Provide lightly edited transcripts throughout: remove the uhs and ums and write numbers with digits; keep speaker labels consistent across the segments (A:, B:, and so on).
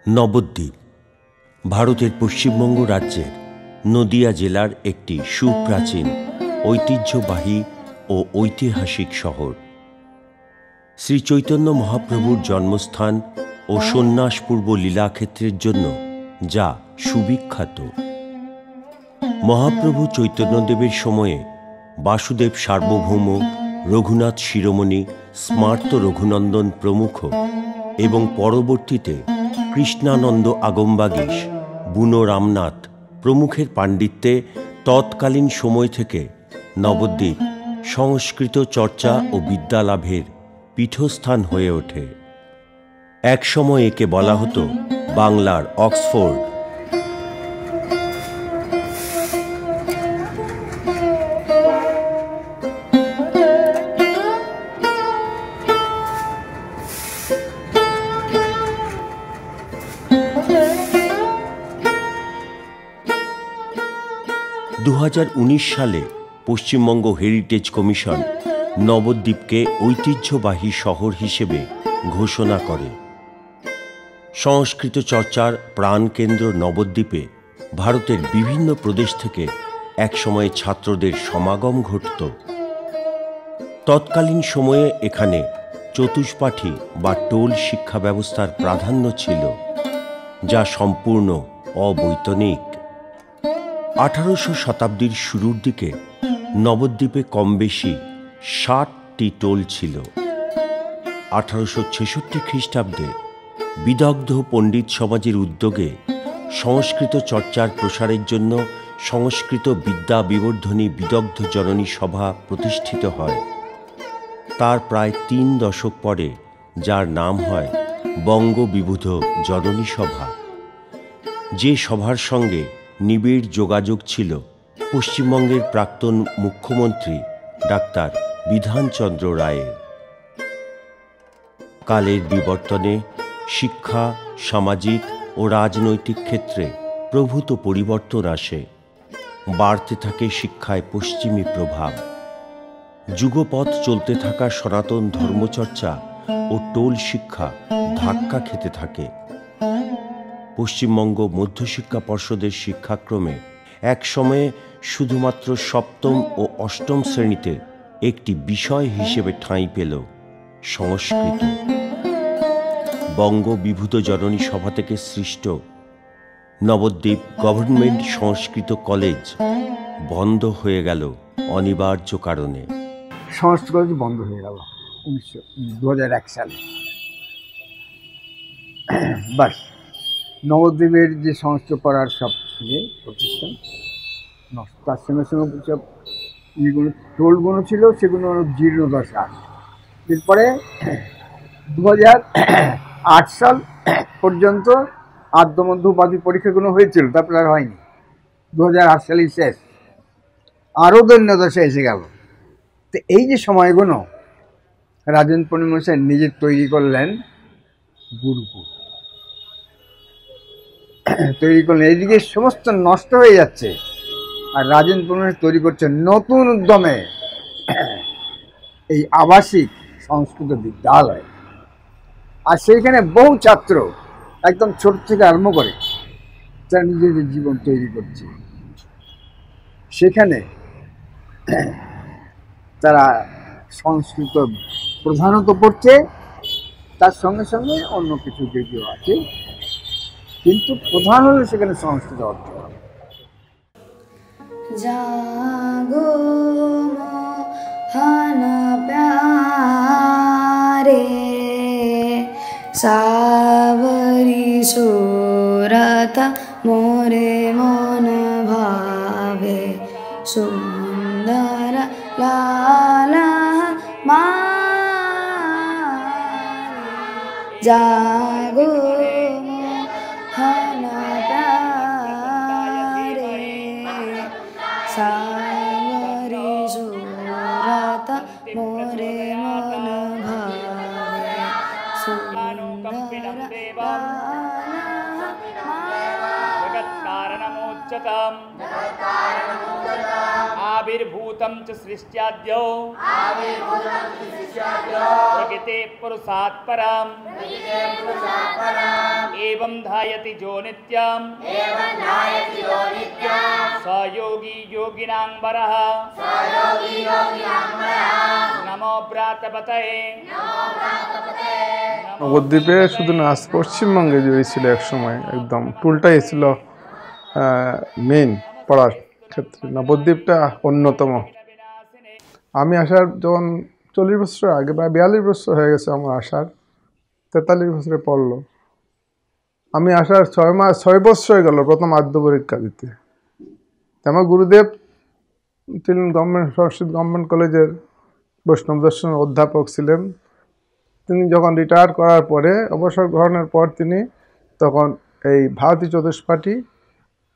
A: নবদ্বীপ ভারতের পশ্চিমবঙ্গ রাজ্যের নদিয়া জেলার একটি সুপ্রাচীন ঐতিহ্যবাহী ও ঐতিহাসিক শহর। শ্রী চৈতন্য মহাপ্রভুর জন্মস্থান ও সন্ন্যাসপূর্ব লীলাক্ষেত্রের জন্য যা সুবিখ্যাত। মহাপ্রভু চৈতন্যদেবের সময়ে বাসুদেব সার্বভৌম, রঘুনাথ শিরোমণি, স্মার্ত রঘুনন্দন প্রমুখ এবং পরবর্তীতে কৃষ্ণানন্দ আগমবাগীশ, বুনো রামনাথ প্রমুখের পাণ্ডিত্যে তৎকালীন সময় থেকে নবদ্বীপ সংস্কৃত চর্চা ও বিদ্যালাভের পীঠস্থান হয়ে ওঠে। একসময় একে বলা হতো বাংলার অক্সফোর্ড। সালে পশ্চিমবঙ্গ হেরিটেজ কমিশন নবদ্বীপকে ঐতিহ্যবাহী শহর হিসেবে ঘোষণা করে। সংস্কৃত চর্চার প্রাণকেন্দ্র নবদ্বীপে ভারতের বিভিন্ন প্রদেশ থেকে একসময়ে ছাত্রদের সমাগম ঘটত। তৎকালীন সময়ে এখানে চতুষ্পাঠী বা টোল শিক্ষা ব্যবস্থার প্রাধান্য ছিল, যা সম্পূর্ণ অবৈতনিক। 18শো শতাব্দীর শুরুর দিকে নবদ্বীপে কম বেশি 60টি টোল ছিল। 1866 খ্রিস্টাব্দে বিদগ্ধ পণ্ডিত সমাজের উদ্যোগে সংস্কৃত চর্চার প্রসারের জন্য সংস্কৃত বিদ্যা বিবর্ধনী বিদগ্ধ জননী সভা প্রতিষ্ঠিত হয়। তার প্রায় 3 দশক পরে যার নাম হয় বঙ্গবিবুধ জননী সভা। যে সভার সঙ্গে নিবিড় যোগাযোগ ছিল পশ্চিমবঙ্গের প্রাক্তন মুখ্যমন্ত্রী ডাক্তার বিধানচন্দ্র রায়ের। কালের বিবর্তনে শিক্ষা, সামাজিক ও রাজনৈতিক ক্ষেত্রে প্রভূত পরিবর্তন আসে। বাড়তে থাকে শিক্ষায় পশ্চিমী প্রভাব। যুগপৎ চলতে থাকা সনাতন ধর্মচর্চা ও টোল শিক্ষা ধাক্কা খেতে থাকে। পশ্চিমবঙ্গ মধ্যশিক্ষা পর্ষদের শিক্ষাক্রমে একসময়ে শুধুমাত্র 7ম ও 8ম শ্রেণীতে একটি বিষয় হিসেবে ঠাঁই পেল সংস্কৃত। বঙ্গবিভূত জননী সভা থেকে সৃষ্ট নবদ্বীপ গভর্নমেন্ট সংস্কৃত কলেজ বন্ধ হয়ে গেল অনিবার্য কারণে।
B: সংস্কৃত কলেজ বন্ধ হয়ে গেল 2001 সালে। বাস নবদ্বীপের যে সংস্কৃত পড়ার সব প্রতিষ্ঠান নষ্ট, তার সঙ্গে সঙ্গে সব যেগুলো টোলগুলো ছিল সেগুলো জীর্ণদশা। এরপরে 2008 সাল পর্যন্ত আদ্যমধ্য উপাধি পরীক্ষাগুলো হয়েছিল, তারপরে আর হয়নি। 2008 সালেই শেষ, আরও দৈন্যদশা এসে গেল। তো এই যে সময়গুলো রাজেন্দ্র পণ্ডিত মশাই নিজে তৈরি করলেন গুরুকুল তৈরি করলেন। এইদিকে সমস্ত নষ্ট হয়ে যাচ্ছে, আর রাজেন্দ্র পণ্ডিত তৈরি করছে নতুন উদ্যমে এই আবাসিক সংস্কৃত বিদ্যালয়। আর সেইখানে বহু ছাত্র একদম ছোট থেকে আরম্ভ করে তারা নিজেদের জীবন তৈরি করছে। সেখানে তারা সংস্কৃত প্রধানত পড়ছে, তার সঙ্গে সঙ্গে অন্য কিছু দিকও আছে, কিন্তু প্রধান হলো সেখানে সংস্কৃত অর্থ।
C: জাগো মহান প্যারে সাবরি সুরত মোরে মন ভাবে সুন্দর লালা মা জাগো মহান প্যারে সাবরি সুরত মোরে মন ভাবে সুন্দর লালা
D: जगत्कारणमुच्यतम् आविर्भूतं च सृष्ट्याद्यो भजते पुरुषात् परम् एवं ध्यायति जो नित्यम् स योगी योगिनां वरः नमो व्रातपतये
E: নবদ্বীপে শুধু না, পশ্চিমবঙ্গে যে ছিল এক সময় একদম টুলটাই ছিল মেইন পড়ার ক্ষেত্রে, নবদ্বীপটা অন্যতম। আমি আসার যখন 40 বছর আগে বা 42 বছর হয়ে গেছে আমার আসার, 43 বছরে পড়লো। আমি আসার 6 বছর হয়ে গেল প্রথম আদ্য পরীক্ষা দিতে। আমার গুরুদেব তিনি সংস্কৃত গভর্নমেন্ট কলেজের বৈষ্ণব দর্শনের অধ্যাপক ছিলেন। তিনি যখন রিটায়ার করার পরে, অবসর গ্রহণের পর তিনি তখন এই ভারতী চতুষ্পাঠী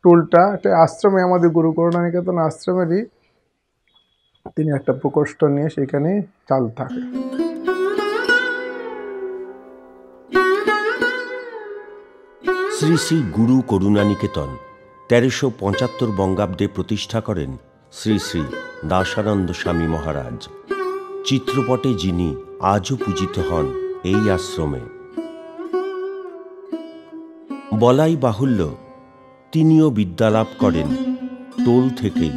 E: টুলটা একটা আশ্রমে, আমাদের গুরু করুণানিকেতন আশ্রমেরই তিনি একটা প্রকোষ্ঠ নিয়ে সেখানে চাল থাকে।
A: শ্রী শ্রী গুরু করুণানিকেতন 1375 বঙ্গাব্দে প্রতিষ্ঠা করেন শ্রী শ্রী দাসানন্দ স্বামী মহারাজ। চিত্রপটে যিনি আজও পূজিত হন এই আশ্রমে। বলাই বাহুল্য, তিনিও বিদ্যালাভ করেন টোল থেকেই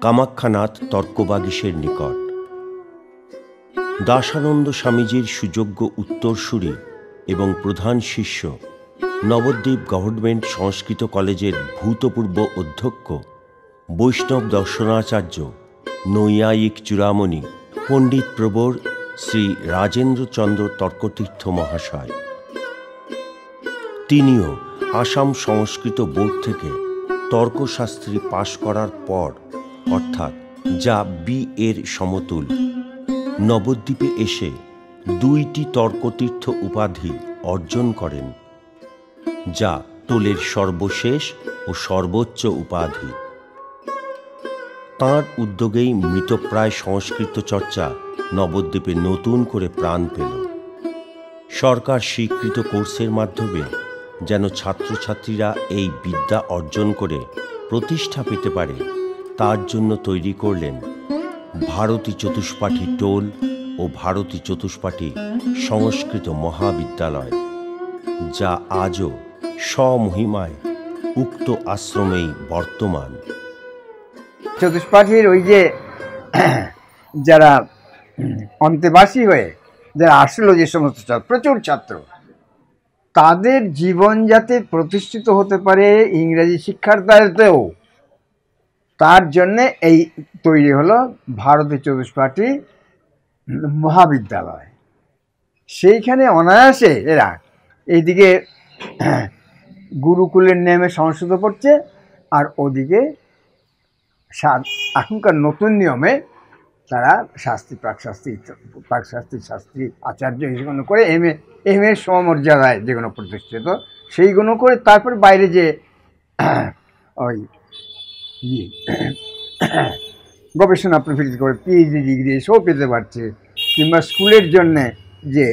A: কামাখ্যানাথ তর্কবাগীশের নিকট। দাসানন্দ স্বামীজির সুযোগ্য উত্তরসূরি এবং প্রধান শিষ্য নবদ্বীপ গভর্নমেন্ট সংস্কৃত কলেজের ভূতপূর্ব অধ্যক্ষ বৈষ্ণব দর্শনাচার্য নৈয়ায়িক চূড়ামণি পণ্ডিত প্রবর শ্রী রাজেন্দ্রচন্দ্র তর্কতীর্থ মহাশয়। তিনিও আসাম সংস্কৃত বোর্ড থেকে তর্কশাস্ত্রী পাশ করার পর, অর্থাৎ যা বি.এর সমতুল, নবদ্বীপে এসে 2টি তর্কতীর্থ উপাধি অর্জন করেন, যা টোলের সর্বশেষ ও সর্বোচ্চ উপাধি। তাঁর উদ্যোগেই মৃতপ্রায় সংস্কৃত চর্চা নবদ্বীপে নতুন করে প্রাণ পেল। সরকার স্বীকৃত কোর্সের মাধ্যমে যেন ছাত্রছাত্রীরা এই বিদ্যা অর্জন করে প্রতিষ্ঠা পেতে পারে, তার জন্য তৈরি করলেন ভারতী চতুষ্পাঠী টোল ও ভারতী চতুষ্পাঠী সংস্কৃত মহাবিদ্যালয়, যা আজও স্বমহিমায় উক্ত আশ্রমেই বর্তমান।
B: চতুষ্পাঠীর ওই যে যারা অন্তেবাসী হয়ে যারা আসলো, যে সমস্ত প্রচুর ছাত্র, তাদের জীবন যাতে প্রতিষ্ঠিত হতে পারে ইংরেজি শিক্ষার দ্বারাতেও, তার জন্যে এই তৈরি হলো ভারতী চতুষ্পাঠী মহাবিদ্যালয়। সেইখানে অনায়াসে এরা এইদিকে গুরুকুলের নেমে সংস্কৃত পড়ছে, আর ওদিকে এখনকার নতুন নিয়মে তারা শাস্ত্রী, প্রাকশাস্ত্রী, শাস্ত্রী, আচার্য এইগুলো করে এম এর সমমর্যাদায় যেগুলো প্রতিষ্ঠিত, সেইগুলো করে তারপর বাইরে যে ওই গবেষণা প্রফিট করে পিএইচডি ডিগ্রি এসেও পেতে পারছে, কিংবা স্কুলের জন্যে যে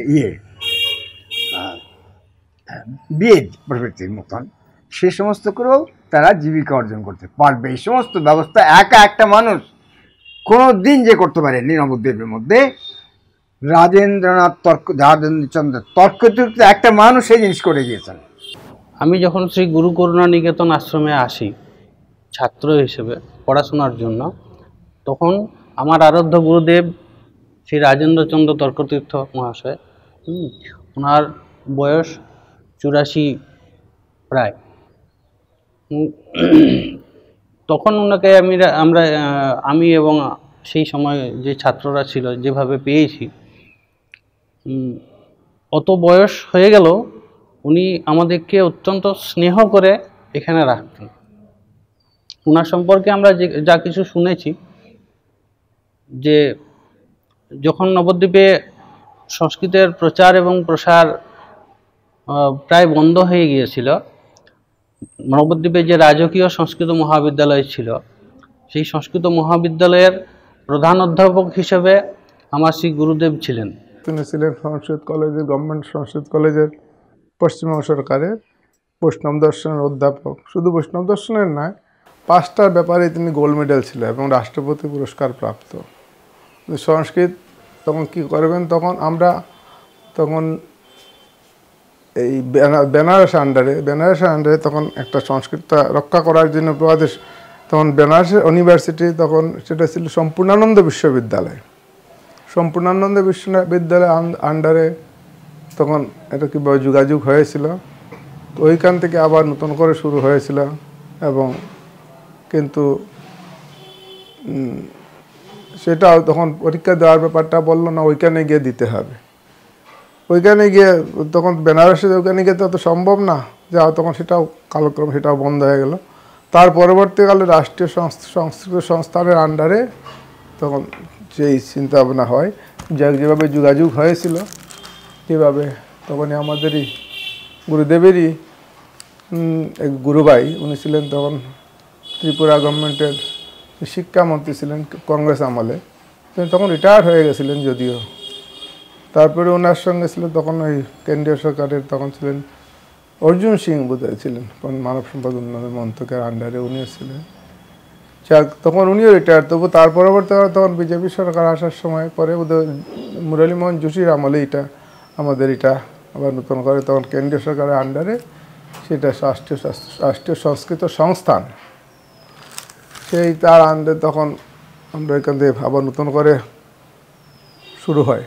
B: বিএড প্রভৃতির মতন সে সমস্ত করেও তারা জীবিকা অর্জন করতে পারবে। এই সমস্ত ব্যবস্থা একা একটা মানুষ কোনো দিন যে করতে পারেনি। নবদ্বীপের মধ্যে রাজেন্দ্রচন্দ্র তর্কতীর্থ একটা মানুষ এই জিনিস করে গিয়েছেন।
F: আমি যখন শ্রী গুরু করুণানিকেতন আশ্রমে আসি ছাত্র হিসেবে পড়াশোনার জন্য, তখন আমার আরাধ্য গুরুদেব শ্রী রাজেন্দ্রচন্দ্র তর্কতীর্থ মহাশয়, ওনার বয়স 84 প্রায়। তখন ওনাকে আমি এবং সেই সময় যে ছাত্ররা ছিল যেভাবে পেয়েছি, অত বয়স হয়ে গেল উনি আমাদেরকে অত্যন্ত স্নেহ করে এখানে রাখতেন। ওনার সম্পর্কে আমরা যা কিছু শুনেছি, যে যখন নবদ্বীপে সংস্কৃতের প্রচার এবং প্রসার প্রায় বন্ধ হয়ে গিয়েছিল, নবদ্বীপে যে রাজকীয় সংস্কৃত মহাবিদ্যালয় ছিল, সেই সংস্কৃত মহাবিদ্যালয়ের প্রধান অধ্যাপক হিসেবে আমার শ্রী গুরুদেব ছিলেন।
E: তিনি ছিলেন সংস্কৃত কলেজের, গভর্নমেন্ট সংস্কৃত কলেজের পশ্চিমবঙ্গ সরকারের বৈষ্ণব দর্শনের অধ্যাপক। শুধু বৈষ্ণব দর্শনের নয়, 5টার ব্যাপারে তিনি গোল্ড মেডেল ছিল এবং রাষ্ট্রপতি পুরস্কার প্রাপ্ত। সংস্কৃত তখন কী করবেন, তখন আমরা তখন এই বেনারস আন্ডারে তখন একটা সংস্কৃত রক্ষা করার জন্য প্রদেশ, তখন বেনারস ইউনিভার্সিটি, তখন সেটা ছিল সম্পূর্ণানন্দ বিশ্ববিদ্যালয়। সম্পূর্ণানন্দ বিশ্ববিদ্যালয় আন্ডারে তখন এটা কীভাবে যোগাযোগ হয়েছিল, তো ওইখান থেকে আবার নতুন করে শুরু হয়েছিল। এবং কিন্তু সেটাও তখন পরীক্ষা দেওয়ার ব্যাপারটা বললো না, ওইখানে গিয়ে দিতে হবে। ওইখানে গিয়ে তখন বেনারসে ওইখানে গিয়ে তো সম্ভব না যাও, তখন সেটাও কালক্রমে সেটাও বন্ধ হয়ে গেল। তার পরবর্তীকালে রাষ্ট্রীয় সংস্কৃত সংস্থানের আন্ডারে তখন সেই চিন্তা ভাবনা হয়, যেভাবে যোগাযোগ হয়েছিল কীভাবে, তখনই আমাদেরই গুরুদেবেরই এক গুরুভাই, উনি ছিলেন তখন ত্রিপুরা গভর্নমেন্টের শিক্ষামন্ত্রী ছিলেন কংগ্রেস আমলে, তিনি তখন রিটায়ার হয়ে গেছিলেন যদিও। তারপরে ওনার সঙ্গে ছিল তখন ওই কেন্দ্রীয় সরকারের তখন ছিলেন অর্জুন সিং বোধহয় ছিলেন, মানব সম্পদ উন্নয়ন মন্ত্রকের আন্ডারে উনিও ছিলেন। যাক, তখন উনিও রিটায়ার। তবু তার পরবর্তীকালে তখন বিজেপি সরকার আসার সময় পরে বোধহয় মুরলীমোহন যোশীর আমলে আমাদের আবার নতুন করে তখন কেন্দ্রীয় সরকারের আন্ডারে সেটা রাষ্ট্রীয় সংস্কৃত সংস্থান, সেই তার আন্ডারে তখন আমরা এখান থেকে আবার নতুন করে শুরু হয়।